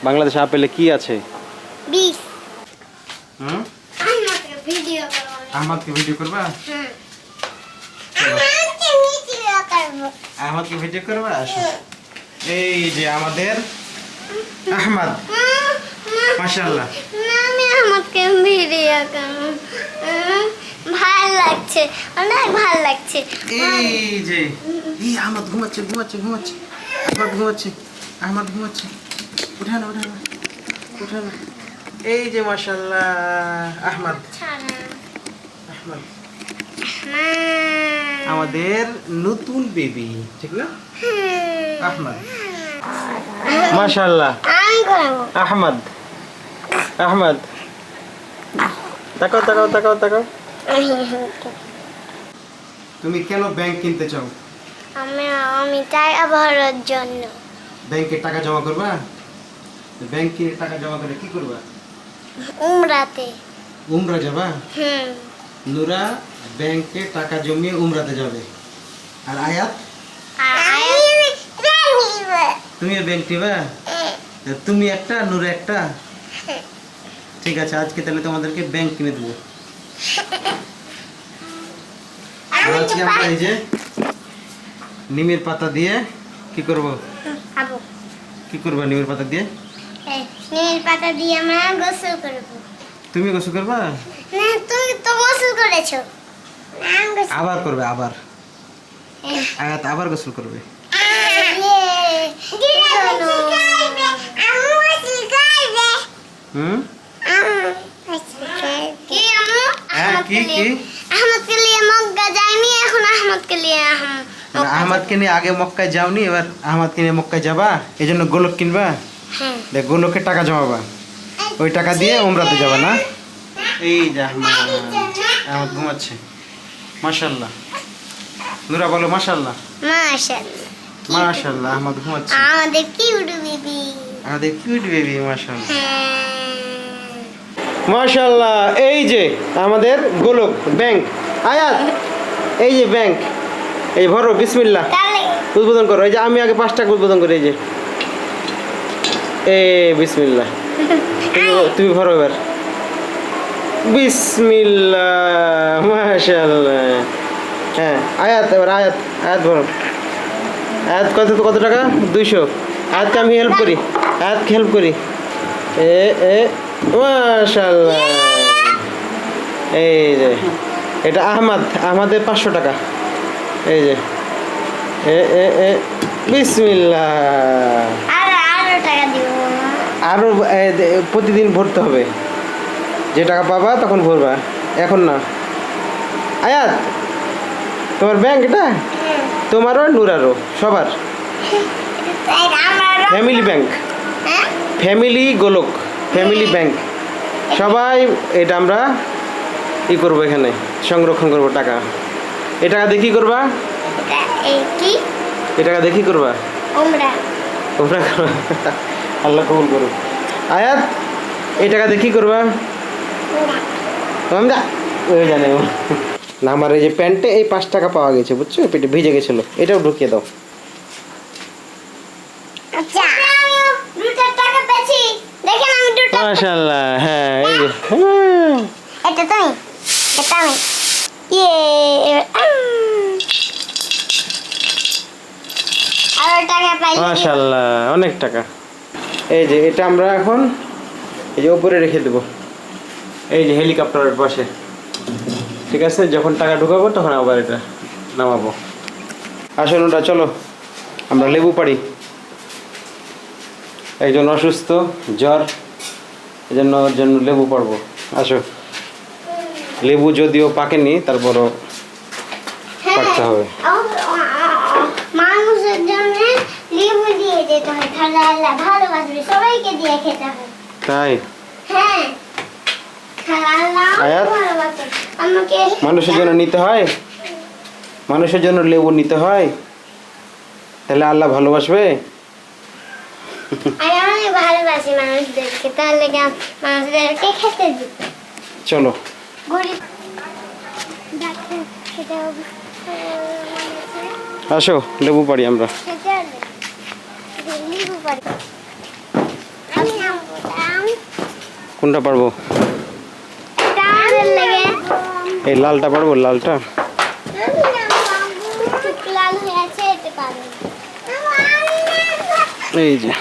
বাংলাদেশে আপেলে কি আছে? বিষ। হুম, আমাকে ভিডিও করো। আহমদকে ভিডিও করবা? হ্যাঁ। আমাকে ভিডিও করব। আহমদকে ভিডিও করবা? আসো। এই যে আমাদের আহমদ, মাশাআল্লাহ। আমি আমাকে ভিডিও করব। ভালো লাগছে, অনেক ভালো লাগছে। এই যে এই আহমদ ঘুমাচ্ছে ঘুমাচ্ছে ঘুমাচ্ছে, আহমদ ঘুমাচ্ছে, আহমদ ঘুমাচ্ছে। উঠা না উঠা না উঠা না। এই যে মাশাআল্লাহ আহমদ, আহমদ আমাদের নতুন বেবি, ঠিক না? আহমদ মাশাআল্লাহ। আমি করব। আহমদ, আহমদ তাকাও তাকাও তাকাও তাকাও। তুমি কেন ব্যাংক কিনতে চাও? আমি টাকা ভরার জন্য। ব্যাংকে টাকা জমা করবা? ব্যাংকে টাকা জমা করে কি করবা? উমরাতে। উমরা যাবা? হুম। নুরা ব্যাংকে টাকা জমিয়ে উমরাতে যাবে। আর আয়াত? তুমি ব্যাংক নিবা? তুমি একটা, নুরা একটা। ঠিক আছে, আজকে তাহলে তোমাদেরকে ব্যাংক কিনে দেবো। আর আজকে আমরা এই যে নিমের পাতা দিয়ে কি করব? খাবো। কি করবা নিমের পাতা দিয়ে? নীল পাতা দিয়ে আমরা গোসল করব। তুমি গোসল করবা? না, তুমি তো গোসল করেছো। আমি গোসল আবার করবে, আবার আয়াত আবার গোসল করবে। হুম, হ্যাঁ, কি কি? আহমদকে নিয়ে মক্কা যাইনি, এখন আহমদকে নিয়ে আহমদকে নিয়ে আগে মক্কায় যাওনি, এবার আহমদকে নিয়ে মক্কায় যাবা, এই জন্য গোলক কিনবা। হ্যাঁ। দেখ, গোলকে টাকা জমাবা, ওই টাকা দিয়ে উমরাতে যাবা না? এই যে আহমদ, আহমদ ঘুমাচ্ছে। মাশাআল্লাহ। নুরা বলো মাশাআল্লাহ। মাশাআল্লাহ। মাশাআল্লাহ, আহমদ ঘুমাচ্ছে। আমাদের কিউট বেবি। আমাদের কিউট বেবি, মাশাআল্লাহ। হ্যাঁ। মাশাআল্লাহ। এই যে আমাদের গোলক ব্যাংক। আয়াত, এই যে ব্যাংক, এই ভরো, বিসমিল্লাহ তাহলে উদ্বোধন করো। এই যে আমি আগে 5 টাকা উদ্বোধন করি। এই যে বিসমিল্লাহ। তুমি ভরো এবার। বিসমিল্লাহ, মাশাআল্লাহ। হ্যাঁ, আয়াত এবার, আয়াত আয়াত ভরো। আয়াত কত টাকা? 200। আয়াতকে আমি হেল্প করি, আয়াতকে হেল্প করি। মাশাআল্লাহ। এই যে এটা আহমদের 500 টাকা। এই যে বিসমিল্লাহ। আরো টাকা দিব। আরো প্রতিদিন ভরতে হবে, যে টাকা পাবা তখন ভরবা, এখন না। আয়াত, তোমার ব্যাংক এটা? তোমারও, নুরারও, সবার ফ্যামিলি ব্যাংক, ফ্যামিলি গোলক, ফ্যামিলি ব্যাংক সবাই। এটা আমরা ই করবো, এখানে সংরক্ষণ করবো টাকা। এ টাকা দিয়ে কি করবা? এ টাকা দিয়ে কি করবা? উমরা। উমরা করবা। আল্লাহ কবুল করুক। আয়াত, এই টাকা দিয়ে কি করবা? ওই জানে না। আমার এই যে প্যান্টে এই 5 টাকা পাওয়া গেছে, বুঝছো? পেটে ভিজে গেছিল, এটাও ঢুকিয়ে দাও। আচ্ছা, আমি 2 টাকা পেয়েছি। দেখেন আমি 2 টাকা। মাশাআল্লাহ। হ্যাঁ, এই যে এটা তুমি, এটা আমি। ইয়ে, আরো টাকা পাই। মাশাআল্লাহ, অনেক টাকা। এই যে এটা আমরা এখন এই যে উপরে রেখে দেবো, এই যে হেলিকপ্টারের পাশে। ঠিক আছে, যখন টাকা ঢুকাবো তখন আবার এটা নামাবো। আসুন, ওটা চলো আমরা লেবু পাড়ি। একজন অসুস্থ, জ্বর, এই জন্য ওর জন্য লেবু পাড়বো। আসো। লেবু যদিও পাকেনি, তারপরও পাড়তে হবে। মানুষের জন্য লেবু দিয়ে যেতে হয়, তাহলে আল্লাহ ভালোবাসবে, সবাইকে দিয়ে খেতে হয়। তাই? হ্যাঁ, আল্লাহ আয়াত, ভালোবাসে আমাকে। মানুষের জন্য নিতে হয়, মানুষের জন্য লেবু নিতে হয়, তাহলে আল্লাহ ভালোবাসবে। আমি ভালোবাসি মানুষদেরকে, তাহলে মানুষদেরকে খেতে দিই। চলো। গরিব ডাক্তার খেতে হবে। আসো, লেবু পাড়ি আমরা। খেতে হবে, লেবু পারি। আমি কোনটা পারবো? এটা আমাদের লাগে এই লালটা পারবো, লালটা। লাল হয়ে আছে, এটা পারবে। এই যে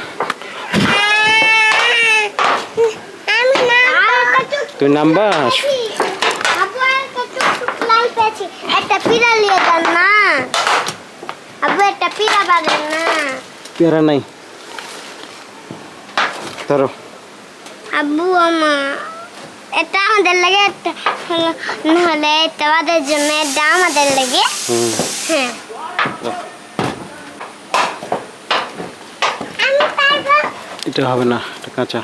তুই নামবা। আপু একটা টুকটুক লাল পেয়েছি, একটা পিড়া নিয়ে যান না। আপু একটা পিড়া বাঁধেন না। পেয়ারা নাই, ধরো। আব্বু আমা এটা আমাদের লাগে, একটা নাহলে এটা আমাদের জন্য, এটা আমাদের লাগে। হ্যাঁ আমি পারবো। এটা হবে না, এটা কাঁচা।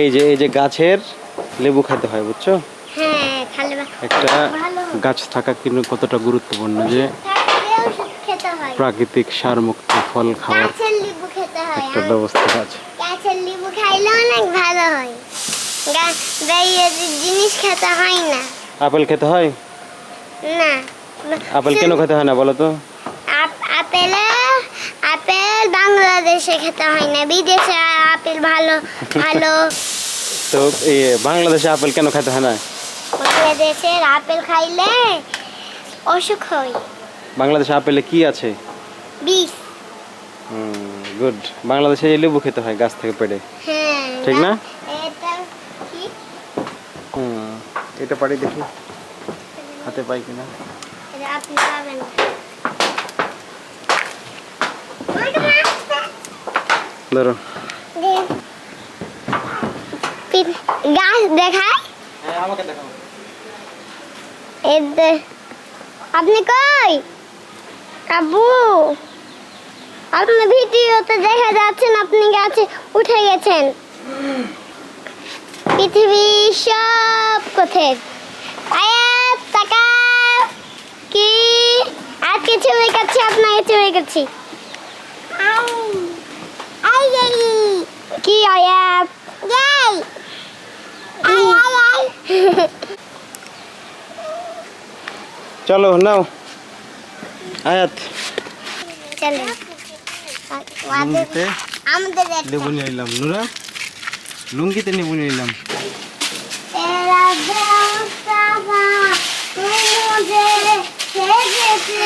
এই যে গাছের লেবু খেতে হয়, বুঝছো? হ্যাঁ খালি একটা ভালো গাছ থাকা কিন্তু কতটা গুরুত্বপূর্ণ, যে থাকলে ওষুধ খেতে হয়, প্রাকৃতিক সারমুক্ত ফল খাওয়ার গাছের লেবু খেতে হয়। একটা ব্যবস্থা আছে। গাছের লেবু খাইলে অনেক ভালো হয়, জিনিস খেতে হয় না। আপেল খেতে হয়? না আপেল কেন খেতে হয় না বলো তো? আপেল বাংলাদেশে খেতে হয় না, বিদেশে আপেল ভালো ভালো। তো এই বাংলাদেশে আপেল কেন খেতে হয় না? বাংলাদেশের আপেল খাইলে অসুখ হয়। বাংলাদেশে আপেলে কি আছে? বিষ। গুড। বাংলাদেশে এই লেবু খেতে হয় গাছ থেকে পেড়ে, হ্যাঁ ঠিক না? এটা কি? এটা পারি, দেখি হাতে পাই কিনা। এটা আপনি পাবেন না। ধরো। গাছ দেখায়। হ্যাঁ, আমাকে দেখাও। আপনি কই আব্বু? আপনার ভিডিওতে দেখা যাচ্ছেন আপনি গাছে উঠে গেছেন। পৃথিবী সব কোথায়? আয়াত টাকা কি আজকে ছবি কাটছি, আপনাকে ছবি কাটছি। কি আয়াত? চলো নাও আয়াত। চলো লুঙ্গিতে আমাদের লেবু নিয়ে এলাম। নুরা, লুঙ্গিতে লেবু নিয়ে এলাম। तेरा मुस्तफा तू मुझे कैसे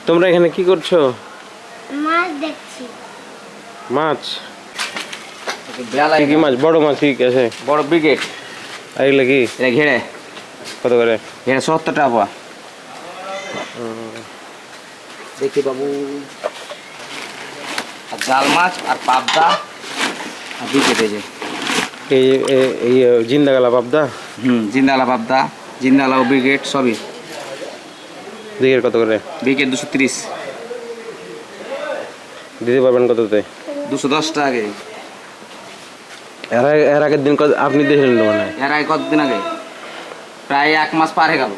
তোমরা এখানে কি করছো? মাছ দেখছি। মাছ? কি মাছ? বড় মাছ কি আছে? বড় ব্রিগেড। আর এগুলো কি? এটা ঘেরে কত করে? ঘেরে 70 টাকা পাওয়া। দেখি বাবু, আর জাল মাছ আর পাবদা আর ব্রিগেড। এই যে এই জিন্দা গেলা পাবদা। জিন্দালা পাবদা, জিন্দালা ও ব্রিগেড সবই। দিকের কত করে? ব্রিগেড 230। দিতে পারবেন কততে? 210 টাকা আগে। এর আগের দিন আপনি দেখলেন না মানে? এর আগে কতদিন আগে? প্রায় 1 মাস পার হয়ে গেল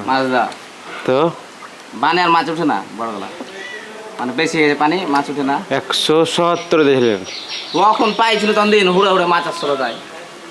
মাছ দা। তো বানে আর মাছ উঠে না, বড় গলা মানে বেশি হয়ে যায়, পানি মাছ উঠে না। 170 দেখলেন? তখন পাইছিল তখন দিন হুড়া হুড়ে মাছ আসছিল তাই।